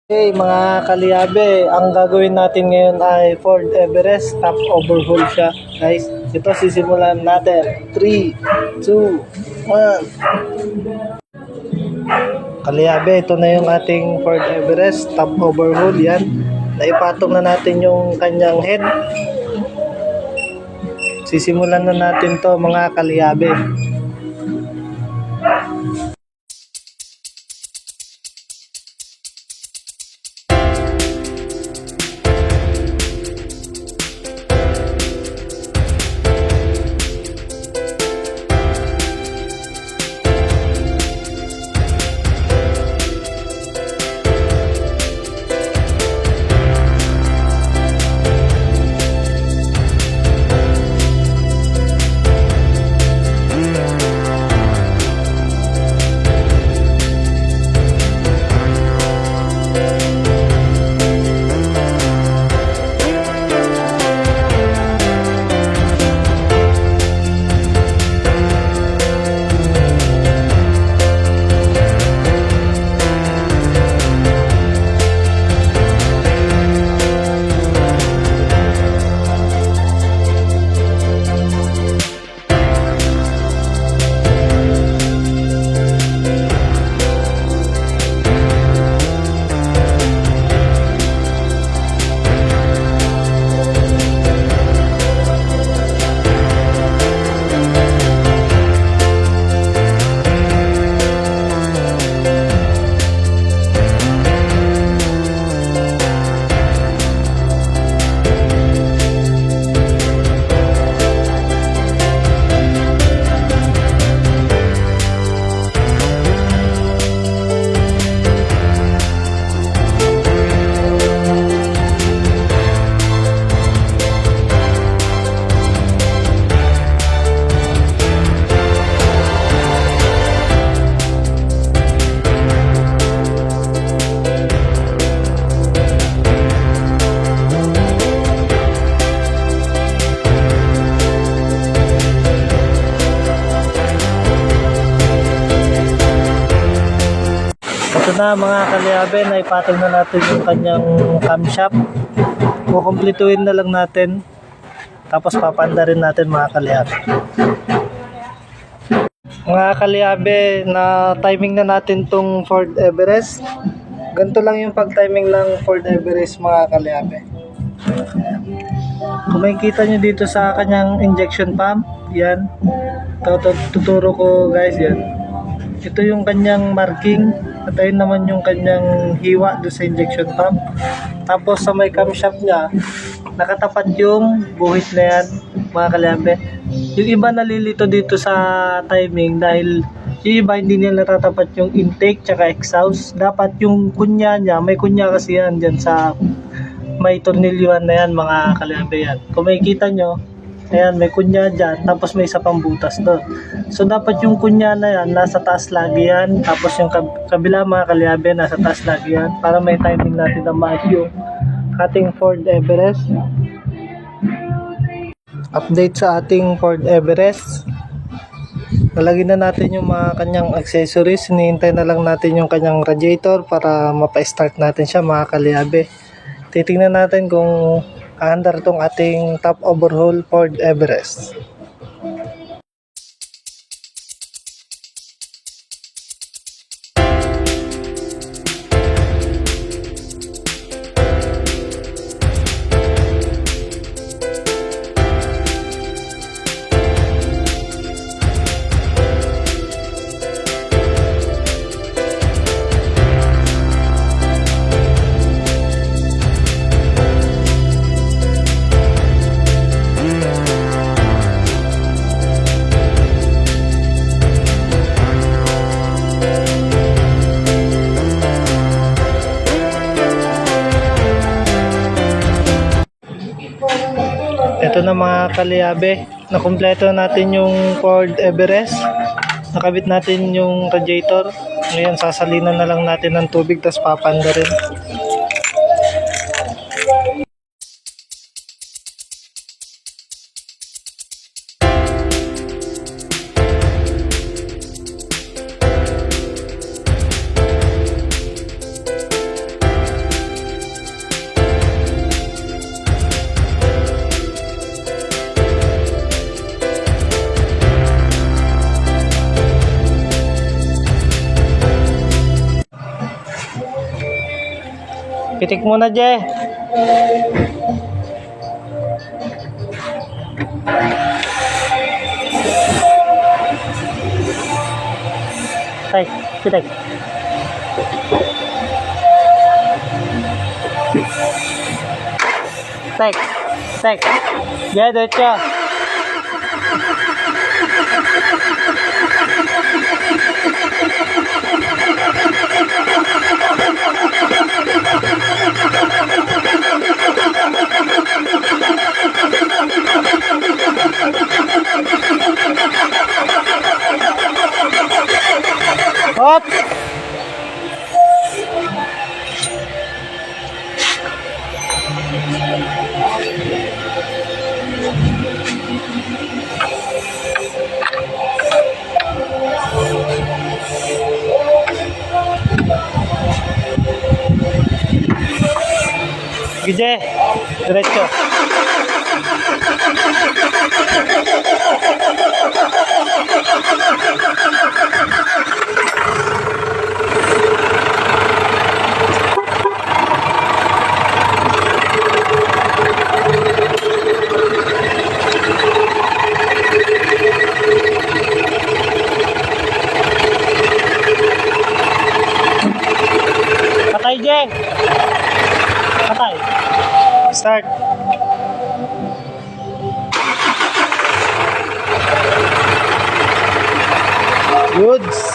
Okay, mga kaliabe, ang gagawin natin ngayon ay Ford Everest top overhaul siya, guys. Ito sisimulan natin. 3, 2, 1. Kaliabe, ito na yung ating Ford Everest top overhaul. Yan. Naipatong na natin yung kanyang head. Sisimulan na natin to, mga kaliabe. Ito na mga kaliabe, naipatong na natin yung kanyang camshaft. Kukumpletuhin na lang natin. Tapos papanda rin natin mga kaliabe. Mga kaliabe, na timing na natin tong Ford Everest. Ganito lang yung pag-timing ng Ford Everest mga kaliabe. Kung makikita nyo dito sa kanyang injection pump, yan. Tuturo ko guys yan. Ito yung kanyang marking. At ayun naman yung kanyang hiwa doon sa injection pump. Tapos sa may camshaft niya, nakatapat yung buhit na yan, mga kaliabe. Yung iba nalilito dito sa timing dahil yung iba hindi nila natatapat yung intake tsaka exhaust. Dapat yung kunya niya, may kunya kasi yan dyan sa may tornilyuhan na yan, mga kaliabe yan. Kung makikita nyo, ayan, may kunya dyan, tapos may isa pang butas doon. So, dapat yung kunya na yan, nasa taas lagi yan. Tapos yung kabila mga kaliabe, nasa taas lagi yan. Para may timing natin na match yung ating Ford Everest. Update sa ating Ford Everest. Nalagyan na natin yung mga kanyang accessories. Hinihintay na lang natin yung kanyang radiator para mapa-start natin siya mga kaliabe. Titingnan natin kung aandar tong ating top overhaul Ford Everest. Ito na mga kaliabe, nakumpleto natin yung Ford Everest. Nakabit natin yung radiator. Ngayon sasalinan na lang natin ng tubig tapos papanda rin. Pitik muna, Je. Tay, pitik. Tek, tek. Je, diretso. Hop! Gije, diretso. Patay, Je. Patay. Start. Goods.